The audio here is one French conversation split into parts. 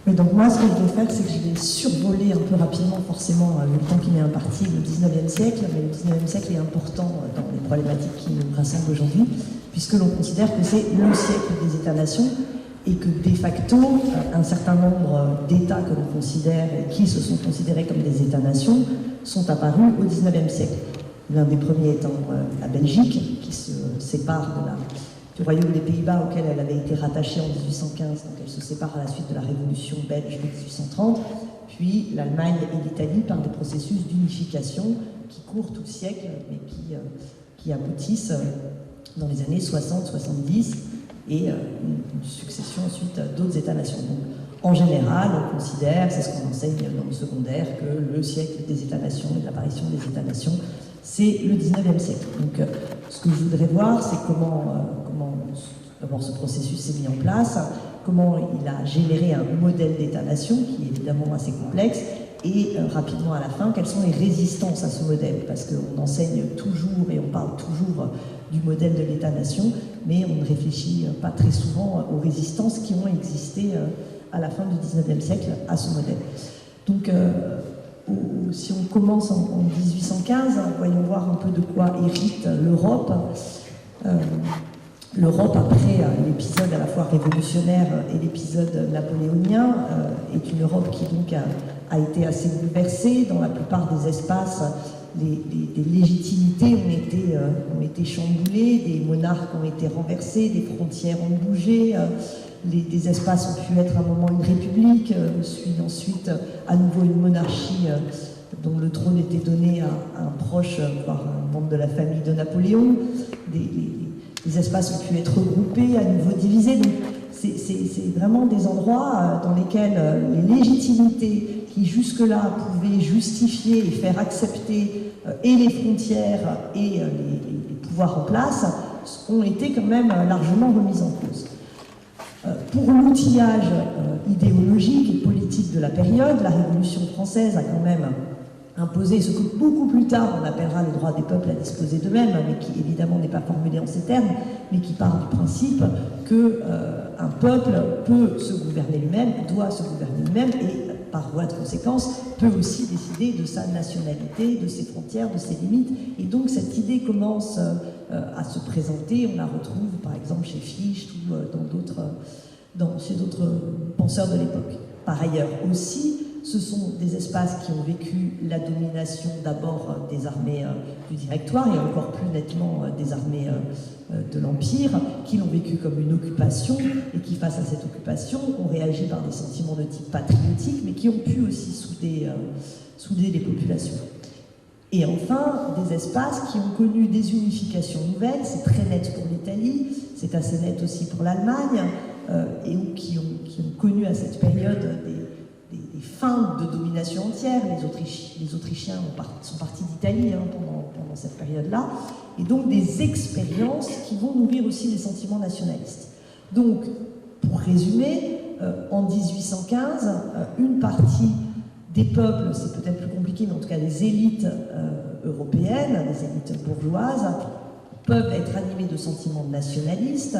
Mais donc moi, ce que je vais faire, c'est que je vais survoler un peu rapidement, forcément, le temps qui m'est imparti, le 19e siècle. Mais le 19e siècle est important dans les problématiques qui nous rassemblent aujourd'hui, puisque l'on considère que c'est le siècle des États-nations, et que de facto, un certain nombre d'États que l'on considère et qui se sont considérés comme des États-nations sont apparus au 19e siècle. L'un des premiers étant la Belgique, qui se sépare du Royaume des Pays-Bas auquel elle avait été rattachée en 1815, donc elle se sépare à la suite de la Révolution belge de 1830, puis l'Allemagne et l'Italie par des processus d'unification qui courent tout le siècle, mais qui aboutissent dans les années 60-70, et une succession ensuite d'autres États-nations. Donc, en général, on considère, c'est ce qu'on enseigne dans le secondaire, que le siècle des États-nations et de l'apparition des États-nations, c'est le 19e siècle. Donc, ce que je voudrais voir, c'est comment d'abord ce processus s'est mis en place, comment il a généré un modèle d'État-nation qui est évidemment assez complexe, et rapidement à la fin, quelles sont les résistances à ce modèle, parce qu'on enseigne toujours et on parle toujours du modèle de l'État-nation, mais on ne réfléchit pas très souvent aux résistances qui ont existé à la fin du 19e siècle à ce modèle. Donc, si on commence en 1815, voyons voir un peu de quoi hérite l'Europe. L'Europe, après l'épisode à la fois révolutionnaire et l'épisode napoléonien, est une Europe qui donc a été assez bouleversée. Dans la plupart des espaces, des légitimités ont été chamboulées, des monarques ont été renversés, des frontières ont bougé, des espaces ont pu être à un moment une république, suit ensuite à nouveau une monarchie dont le trône était donné à un proche, voire un membre de la famille de Napoléon. Les espaces ont pu être regroupés, à nouveau divisés. Donc, c'est vraiment des endroits dans lesquels les légitimités qui jusque-là pouvaient justifier et faire accepter et les frontières et les pouvoirs en place ont été quand même largement remises en cause. Pour l'outillage idéologique et politique de la période, la Révolution française a quand même imposé ce que beaucoup plus tard on appellera le droit des peuples à disposer d'eux-mêmes, mais qui évidemment n'est pas formulé en ces termes, mais qui part du principe qu'un peuple peut se gouverner lui-même, doit se gouverner lui-même, et par voie de conséquence peut aussi décider de sa nationalité, de ses frontières, de ses limites. Et donc cette idée commence à se présenter, on la retrouve par exemple chez Fichte ou chez d'autres penseurs de l'époque. Par ailleurs aussi, ce sont des espaces qui ont vécu la domination d'abord des armées du Directoire et encore plus nettement des armées de l'Empire, qui l'ont vécu comme une occupation et qui, face à cette occupation, ont réagi par des sentiments de type patriotique, mais qui ont pu aussi souder les populations. Et enfin, des espaces qui ont connu des unifications nouvelles, c'est très net pour l'Italie, c'est assez net aussi pour l'Allemagne, et qui ont connu à cette période des fins de domination entière. Les Autrichiens sont partis d'Italie pendant cette période-là, et donc des expériences qui vont nourrir aussi les sentiments nationalistes. Donc, pour résumer, en 1815, une partie des peuples, c'est peut-être plus compliqué, mais en tout cas les élites européennes, les élites bourgeoises, peuvent être animées de sentiments nationalistes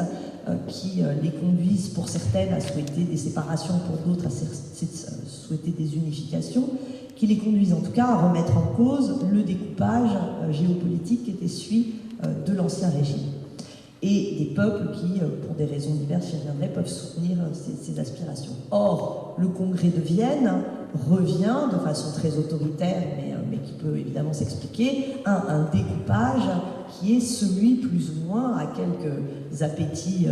qui les conduisent pour certaines à souhaiter des séparations, pour d'autres à souhaiter des unifications, qui les conduisent en tout cas à remettre en cause le découpage géopolitique qui était celui de l'Ancien Régime. Et des peuples qui, pour des raisons diverses, j'y reviendrai, peuvent soutenir ces aspirations. Or, le Congrès de Vienne revient de façon très autoritaire, mais qui peut évidemment s'expliquer, à un découpage qui est celui, plus ou moins, à quelques appétits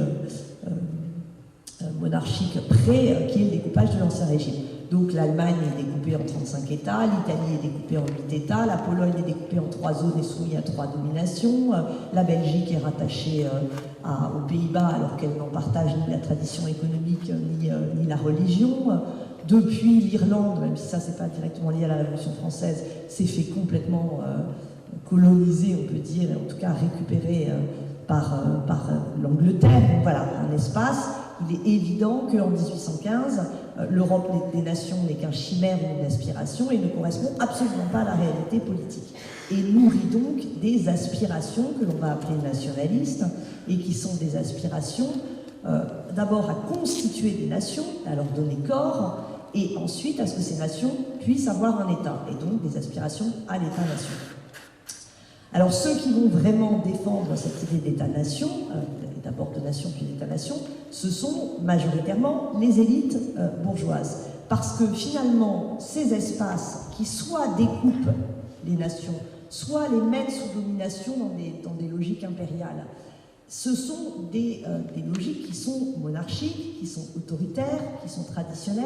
monarchiques près, qui est le découpage de l'Ancien Régime. Donc l'Allemagne est découpée en 35 États, l'Italie est découpée en 8 États, la Pologne est découpée en 3 zones et soumise à 3 dominations, la Belgique est rattachée aux Pays-Bas alors qu'elle n'en partage ni la tradition économique ni la religion. Depuis l'Irlande, même si ça c'est pas directement lié à la Révolution française, s'est fait complètement coloniser, on peut dire, et en tout cas récupéré par l'Angleterre. Donc voilà, un espace. Il est évident qu'en 1815, l'Europe des nations n'est qu'un chimère ou une aspiration et ne correspond absolument pas à la réalité politique. Et nourrit donc des aspirations que l'on va appeler nationalistes et qui sont des aspirations d'abord à constituer des nations, à leur donner corps, et ensuite à ce que ces nations puissent avoir un État, et donc des aspirations à l'État-nation. Alors ceux qui vont vraiment défendre cette idée d'État-nation, d'abord de nation puis d'État-nation, ce sont majoritairement les élites bourgeoises. Parce que finalement, ces espaces qui soit découpent les nations, soit les mettent sous domination dans des logiques impériales, ce sont des logiques qui sont monarchiques, qui sont autoritaires, qui sont traditionnelles,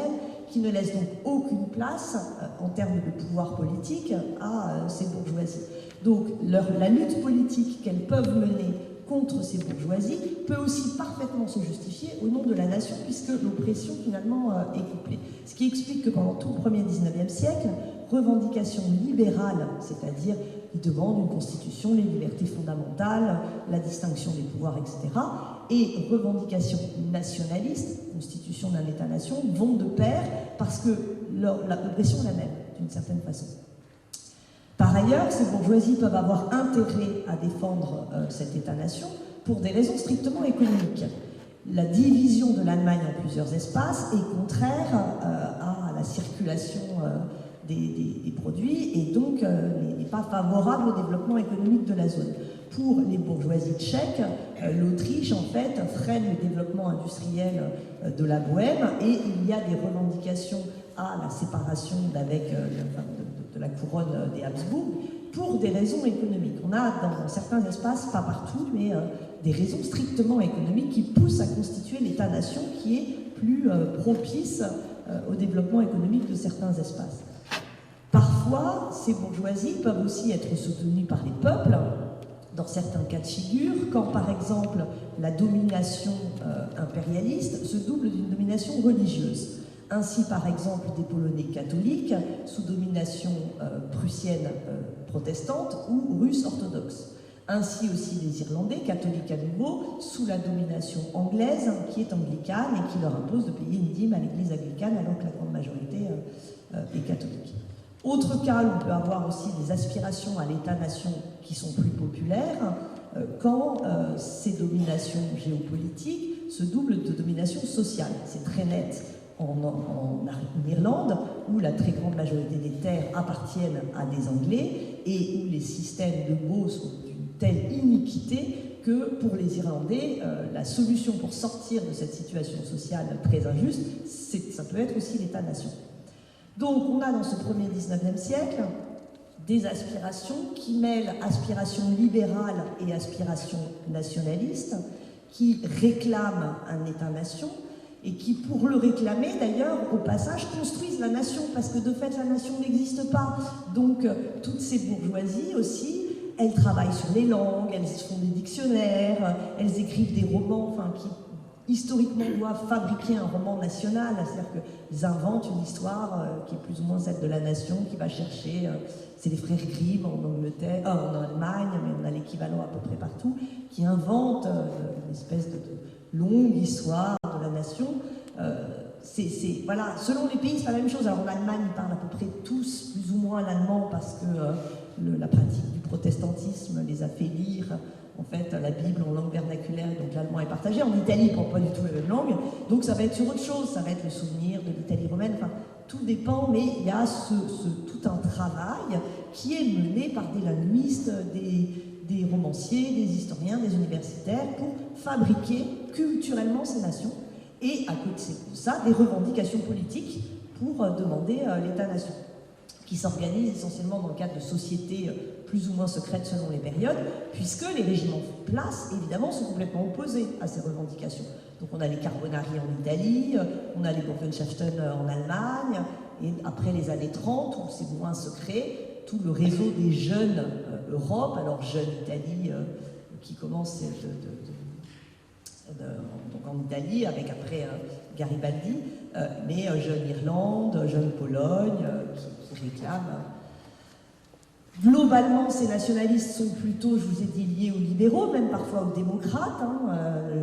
qui ne laissent donc aucune place en termes de pouvoir politique à ces bourgeoisies. Donc la lutte politique qu'elles peuvent mener contre ces bourgeoisies peut aussi parfaitement se justifier au nom de la nation, puisque l'oppression finalement est couplée. Ce qui explique que pendant tout le 1er 19e siècle, revendications libérales, c'est-à-dire qui demandent une constitution, les libertés fondamentales, la distinction des pouvoirs, etc., et revendications nationalistes, constitution d'un État-nation, vont de pair parce que l'oppression est la même, d'une certaine façon. Par ailleurs, ces bourgeoisies peuvent avoir intérêt à défendre cet État-nation pour des raisons strictement économiques. La division de l'Allemagne en plusieurs espaces est contraire à la circulation des produits et donc n'est pas favorable au développement économique de la zone. Pour les bourgeoisies tchèques, l'Autriche en fait freine le développement industriel de la Bohème et il y a des revendications à la séparation de la couronne des Habsbourg pour des raisons économiques. On a dans certains espaces, pas partout, mais des raisons strictement économiques qui poussent à constituer l'État-nation qui est plus propice au développement économique de certains espaces. Parfois, ces bourgeoisies peuvent aussi être soutenues par les peuples, dans certains cas de figure, quand par exemple la domination impérialiste se double d'une domination religieuse. Ainsi par exemple des Polonais catholiques sous domination prussienne protestante ou russe orthodoxe. Ainsi aussi les Irlandais catholiques à nouveau sous la domination anglaise qui est anglicane et qui leur impose de payer une dîme à l'église anglicane alors que la grande majorité est catholique. Autre cas, on peut avoir aussi des aspirations à l'État-nation qui sont plus populaires quand ces dominations géopolitiques se doublent de dominations sociales. C'est très net en Irlande, où la très grande majorité des terres appartiennent à des Anglais et où les systèmes de baux sont d'une telle iniquité que pour les Irlandais, la solution pour sortir de cette situation sociale très injuste, ça peut être aussi l'État-nation. Donc on a dans ce premier 19e siècle des aspirations qui mêlent aspirations libérales et aspirations nationalistes, qui réclament un État-nation et qui, pour le réclamer d'ailleurs, au passage, construisent la nation, parce que de fait la nation n'existe pas. Donc toutes ces bourgeoisies aussi, elles travaillent sur les langues, elles font des dictionnaires, elles écrivent des romans, enfin qui historiquement doivent fabriquer un roman national, c'est-à-dire qu'ils inventent une histoire qui est plus ou moins celle de la nation, qui va chercher, c'est les frères Grimm en Angleterre, en Allemagne, mais on a l'équivalent à peu près partout, qui inventent une espèce de longue histoire de la nation. Voilà, selon les pays, c'est pas la même chose. Alors en Allemagne, ils parlent à peu près tous plus ou moins l'allemand parce que la pratique du protestantisme les a fait lire en fait la Bible en langue vernaculaire, donc l'allemand est partagé. En Italie, ils ne parlent pas du tout la même langue, donc ça va être sur autre chose, ça va être le souvenir de l'Italie romaine, enfin tout dépend, mais il y a tout un travail qui est mené par des linguistes, des romanciers, des historiens, des universitaires pour fabriquer culturellement ces nations et à côté de ça, des revendications politiques pour demander l'État-nation qui s'organisent essentiellement dans le cadre de sociétés plus ou moins secrètes selon les périodes, puisque les régimes en place, évidemment, sont complètement opposés à ces revendications. Donc on a les Carbonari en Italie, on a les Burgenschaften en Allemagne, et après les années 30, où c'est moins secret, tout le réseau des jeunes Europe, alors Jeune Italie qui commence donc en Italie, avec après Garibaldi, mais Jeune Irlande, Jeune Pologne, qui réclament. Globalement, ces nationalistes sont plutôt, je vous ai dit, liés aux libéraux, même parfois aux démocrates.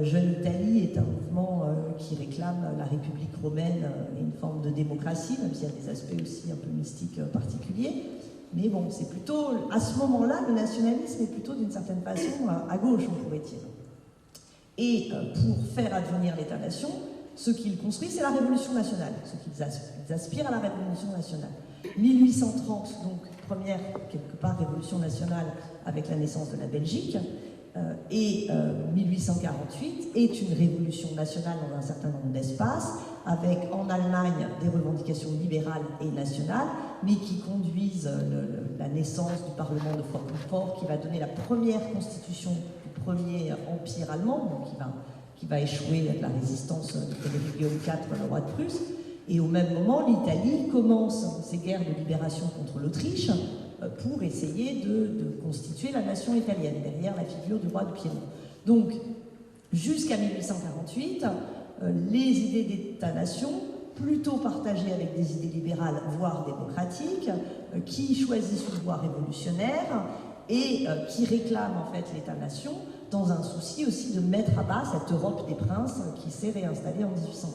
Jeune Italie est un mouvement qui réclame la République romaine et une forme de démocratie, même s'il y a des aspects aussi un peu mystiques particuliers. Mais bon, c'est plutôt, à ce moment-là, le nationalisme est plutôt d'une certaine façon à gauche, on pourrait dire. Et pour faire advenir l'État-nation, ce qu'ils construisent, c'est la Révolution nationale. Ce qu'ils aspirent à la Révolution nationale. 1830, donc première, quelque part, Révolution nationale avec la naissance de la Belgique, et 1848 est une révolution nationale dans un certain nombre d'espaces, avec en Allemagne des revendications libérales et nationales, mais qui conduisent la naissance du Parlement de Francfort, qui va donner la première constitution du premier empire allemand, donc qui va échouer avec la résistance de Frédéric Guillaume IV, le roi de Prusse. Et au même moment, l'Italie commence ses guerres de libération contre l'Autriche pour essayer de constituer la nation italienne, derrière la figure du roi de Piémont. Donc, jusqu'à 1848, les idées d'État-nation, plutôt partagées avec des idées libérales, voire démocratiques, qui choisissent une voie révolutionnaire et qui réclament en fait l'État-nation dans un souci aussi de mettre à bas cette Europe des princes qui s'est réinstallée en 1815.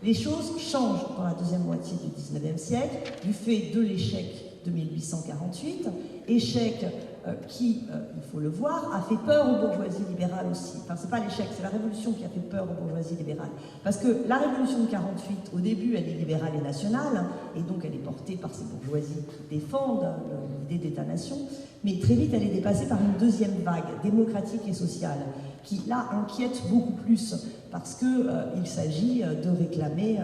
Les choses changent dans la deuxième moitié du XIXe siècle du fait de l'échec de 1848, échec qui, il faut le voir, a fait peur aux bourgeoisies libérales aussi. Enfin, c'est pas l'échec, c'est la révolution qui a fait peur aux bourgeoisies libérales. Parce que la révolution de 48, au début, elle est libérale et nationale, et donc elle est portée par ces bourgeoisies qui défendent l'idée d'État-nation, mais très vite, elle est dépassée par une deuxième vague, démocratique et sociale, qui, là, inquiète beaucoup plus, parce qu'il s'agit de réclamer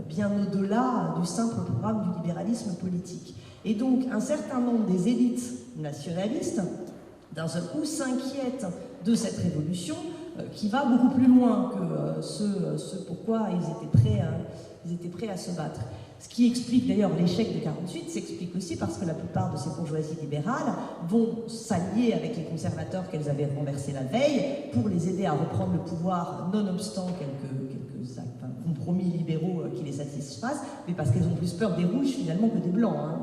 bien au-delà du simple programme du libéralisme politique. Et donc, un certain nombre des élites nationalistes, d'un seul coup, s'inquiètent de cette révolution qui va beaucoup plus loin que ce pourquoi ils étaient prêts à se battre. Ce qui explique d'ailleurs l'échec de 48, s'explique aussi parce que la plupart de ces bourgeoisies libérales vont s'allier avec les conservateurs qu'elles avaient renversés la veille pour les aider à reprendre le pouvoir, nonobstant quelques compromis libéraux qui les satisfassent, mais parce qu'elles ont plus peur des rouges finalement que des blancs, hein,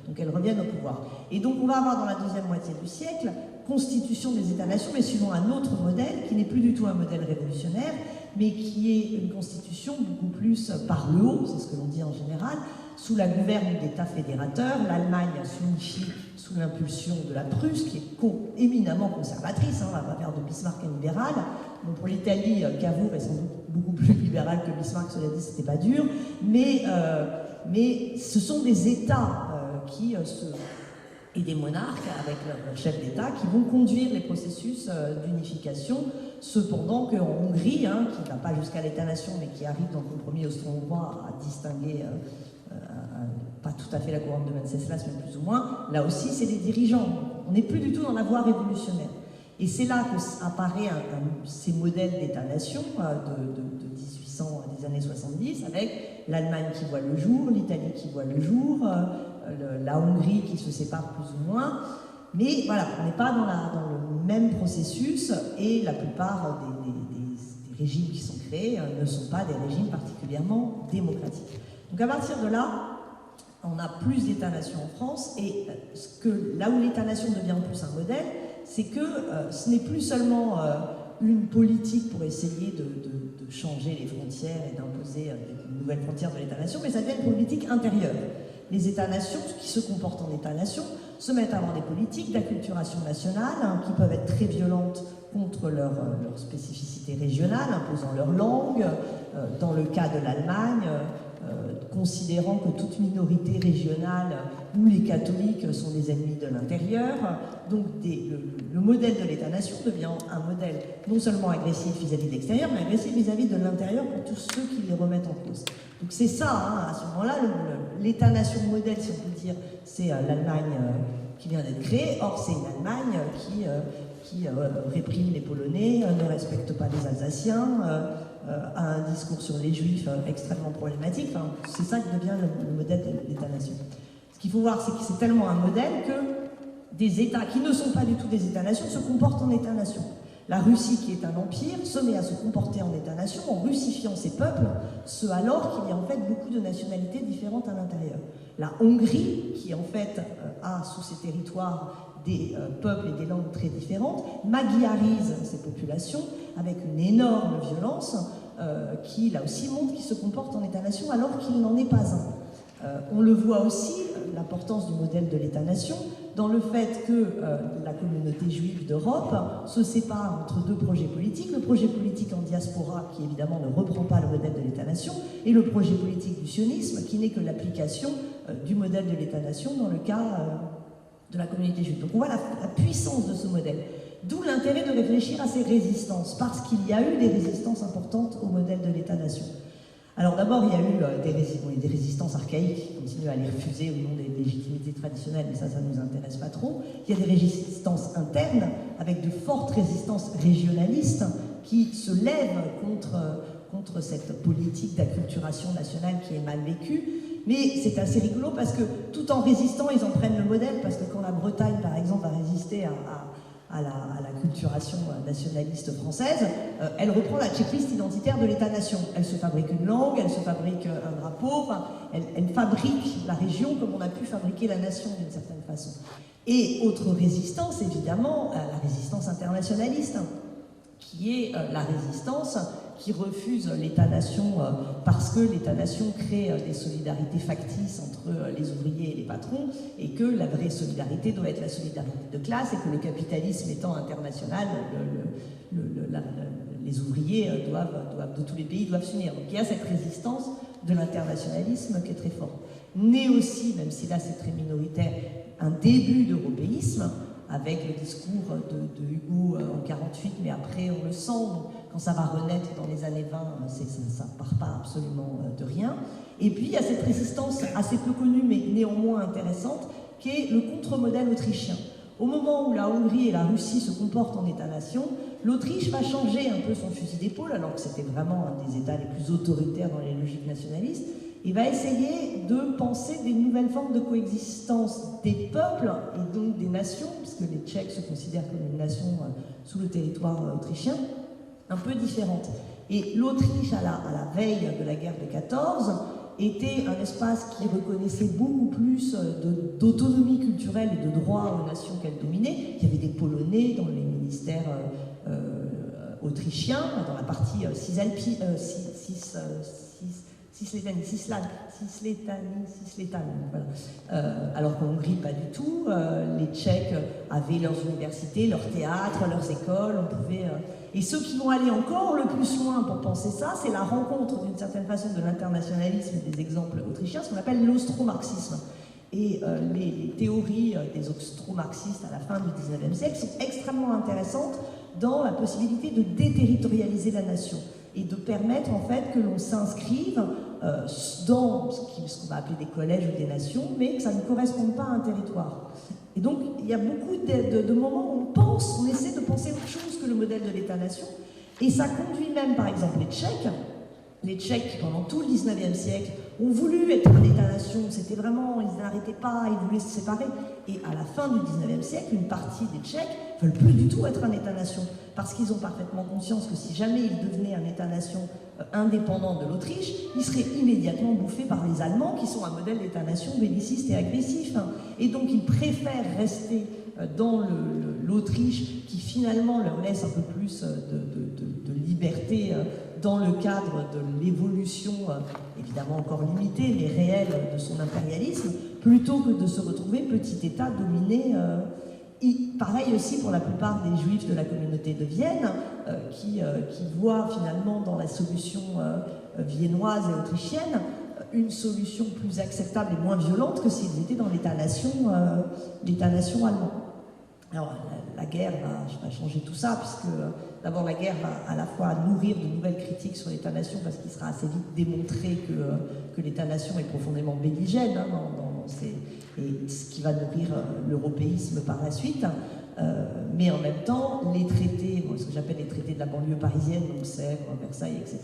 donc elles reviennent au pouvoir. Et donc on va avoir dans la deuxième moitié du siècle constitution des États-nations, mais suivant un autre modèle qui n'est plus du tout un modèle révolutionnaire, mais qui est une constitution beaucoup plus par le haut, c'est ce que l'on dit en général, sous la gouverne d'États fédérateurs. L'Allemagne s'unifie sous l'impulsion de la Prusse, qui est éminemment conservatrice, hein, on va faire de Bismarck un libéral. Bon, pour l'Italie, Cavour est sans doute beaucoup plus libéral que Bismarck, cela dit, c'était pas dur, mais ce sont des États et des monarques avec leur chef d'État qui vont conduire les processus d'unification, cependant qu'en Hongrie, hein, qui ne va pas jusqu'à l'État-nation mais qui arrive dans le compromis austro-hongrois à distinguer pas tout à fait la couronne de Venceslas mais plus ou moins, là aussi c'est des dirigeants. On n'est plus du tout dans la voie révolutionnaire. Et c'est là qu'apparaît ces modèles d'État-nation de 1800, des années 70, avec l'Allemagne qui voit le jour, l'Italie qui voit le jour, la Hongrie qui se sépare plus ou moins. Mais voilà, on n'est pas dans le même processus et la plupart des régimes qui sont créés ne sont pas des régimes particulièrement démocratiques. Donc à partir de là, on a plus d'États-nations en France et là où l'État-nation devient en plus un modèle, c'est que ce n'est plus seulement une politique pour essayer de changer les frontières et d'imposer de nouvelles frontières de l'État-nation, mais ça devient une politique intérieure. Les États-nations, qui se comportent en États-nations, se mettent à avoir des politiques d'acculturation nationale hein, qui peuvent être très violentes contre leur spécificité régionale, imposant leur langue. Dans le cas de l'Allemagne, considérant que toute minorité régionale où les catholiques sont des ennemis de l'intérieur. Donc le modèle de l'État-nation devient un modèle non seulement agressif vis-à-vis de l'extérieur, mais agressif vis-à-vis de l'intérieur pour tous ceux qui les remettent en cause. Donc c'est ça, hein, à ce moment-là, l'État-nation modèle, si on peut dire, c'est l'Allemagne qui vient d'être créée. Or, c'est une Allemagne qui réprime les Polonais, ne respecte pas les Alsaciens, a un discours sur les Juifs extrêmement problématique. Enfin, c'est ça qui devient le modèle de l'État-nation. Ce qu'il faut voir, c'est que c'est tellement un modèle que des États qui ne sont pas du tout des États-nations se comportent en États-nations. La Russie, qui est un empire, se met à se comporter en État-nation en russifiant ses peuples, ce alors qu'il y a en fait beaucoup de nationalités différentes à l'intérieur. La Hongrie, qui en fait a sous ses territoires des peuples et des langues très différentes, magyarise ces populations avec une énorme violence qui, là aussi, montre qu'il se comporte en État-nation alors qu'il n'en est pas un. On le voit aussi, l'importance du modèle de l'État-nation, dans le fait que la communauté juive d'Europe se sépare entre deux projets politiques, le projet politique en diaspora qui évidemment ne reprend pas le modèle de l'État-nation et le projet politique du sionisme qui n'est que l'application du modèle de l'État-nation dans le cas de la communauté juive. Donc on voit la puissance de ce modèle. D'où l'intérêt de réfléchir à ces résistances, parce qu'il y a eu des résistances importantes au modèle de l'État-nation. Alors d'abord, il y a eu des résistances archaïques qui continuent à les refuser au nom des légitimités traditionnelles, mais ça ne nous intéresse pas trop. Il y a des résistances internes, avec de fortes résistances régionalistes qui se lèvent contre cette politique d'acculturation nationale qui est mal vécue. Mais c'est assez rigolo parce que tout en résistant, ils en prennent le modèle, parce que quand la Bretagne, par exemple, va résister à la culturation nationaliste française, elle reprend la checklist identitaire de l'État-nation. Elle se fabrique une langue, elle se fabrique un drapeau, enfin, elle fabrique la région comme on a pu fabriquer la nation d'une certaine façon. Et autre résistance, évidemment, la résistance internationaliste, qui est la résistance qui refuse l'État-nation parce que l'État-nation crée des solidarités factices entre les ouvriers et les patrons, et que la vraie solidarité doit être la solidarité de classe, et que le capitalisme étant international, les ouvriers de tous les pays doivent s'unir. Donc il y a cette résistance de l'internationalisme qui est très forte. Né aussi, même si là c'est très minoritaire, un début d'européisme, avec le discours de Hugo en 48, mais après on le sent, quand ça va renaître dans les années 20, ça ne part pas absolument de rien. Et puis il y a cette résistance assez peu connue, mais néanmoins intéressante, qui est le contre-modèle autrichien. Au moment où la Hongrie et la Russie se comportent en État-nation, l'Autriche va changer un peu son fusil d'épaule, alors que c'était vraiment un des États les plus autoritaires dans les logiques nationalistes, et va essayer de penser des nouvelles formes de coexistence des peuples et donc des nations, puisque les Tchèques se considèrent comme une nation sous le territoire autrichien, un peu différente. Et l'Autriche, à la veille de la guerre de 14, était un espace qui reconnaissait beaucoup plus d'autonomie culturelle et de droit aux nations qu'elle dominait. Il y avait des Polonais dans les ministères autrichiens, dans la partie Cislétanie, voilà. Alors qu'en Hongrie, pas du tout. Les Tchèques avaient leurs universités, leurs théâtres, leurs écoles. On pouvait, et ceux qui vont aller encore le plus loin pour penser ça, c'est la rencontre d'une certaine façon de l'internationalisme et des exemples autrichiens, ce qu'on appelle l'austro-marxisme. Et les théories des austro-marxistes à la fin du XIXe siècle sont extrêmement intéressantes dans la possibilité de déterritorialiser la nation et de permettre en fait que l'on s'inscrive dans ce qu'on va appeler des collèges ou des nations, mais que ça ne corresponde pas à un territoire. Et donc il y a beaucoup de moments où on essaie de penser autre chose que le modèle de l'État-nation, et ça conduit même par exemple les Tchèques qui pendant tout le XIXe siècle ont voulu être un État-nation, c'était vraiment, ils n'arrêtaient pas, ils voulaient se séparer. Et à la fin du XIXe siècle, une partie des Tchèques ne veulent plus du tout être un État-nation, parce qu'ils ont parfaitement conscience que si jamais ils devenaient un État-nation indépendant de l'Autriche, ils seraient immédiatement bouffés par les Allemands, qui sont un modèle d'État-nation belliciste et agressif. Et donc ils préfèrent rester dans l'Autriche, qui finalement leur laisse un peu plus de liberté dans le cadre de l'évolution, évidemment encore limitée, mais réelle, de son impérialisme, plutôt que de se retrouver petit État dominé. Pareil aussi pour la plupart des Juifs de la communauté de Vienne, qui voient finalement dans la solution viennoise et autrichienne une solution plus acceptable et moins violente que s'ils étaient dans l'État-nation allemand. Alors la guerre va changer tout ça, puisque d'abord la guerre va à la fois nourrir de nouvelles critiques sur l'État-nation, parce qu'il sera assez vite démontré que l'État-nation est profondément belligène, et ce qui va nourrir l'européisme par la suite. Mais en même temps, les traités, ce que j'appelle les traités de la banlieue parisienne, donc Sèvres, Versailles, etc.,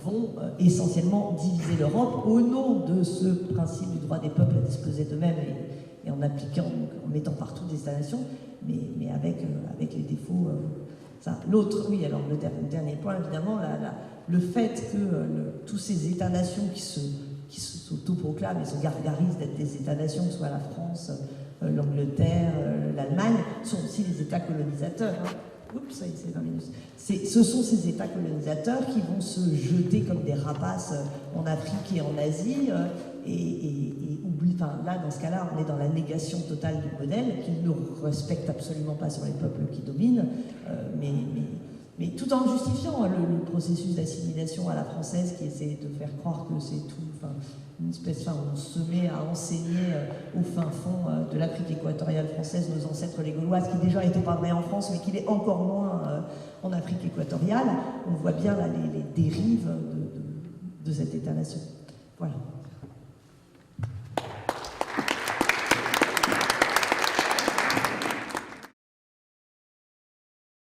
vont essentiellement diviser l'Europe au nom de ce principe du droit des peuples à disposer d'eux-mêmes et en appliquant, en mettant partout des États-nations, mais avec les défauts. L'autre, oui, alors le dernier point, évidemment, le fait que tous ces États-nations qui s'autoproclament et se gargarisent d'être des États-nations, que ce soit la France, l'Angleterre, l'Allemagne, sont aussi des États colonisateurs. Oups, ça y est, c'est 20 minutes. Ce sont ces États colonisateurs qui vont se jeter comme des rapaces en Afrique et en Asie, ou oublie, enfin là dans ce cas-là, on est dans la négation totale du modèle, qu'il ne respecte absolument pas sur les peuples qui dominent, mais tout en justifiant le processus d'assimilation à la française qui essaie de faire croire que c'est tout, enfin, une espèce, enfin, on se met à enseigner au fin fond de l'Afrique équatoriale française nos ancêtres les Gaulois, ce qui déjà n'était pas vrai en France, mais qui l'est encore moins en Afrique équatoriale. On voit bien là les dérives de cet État-nation. Voilà.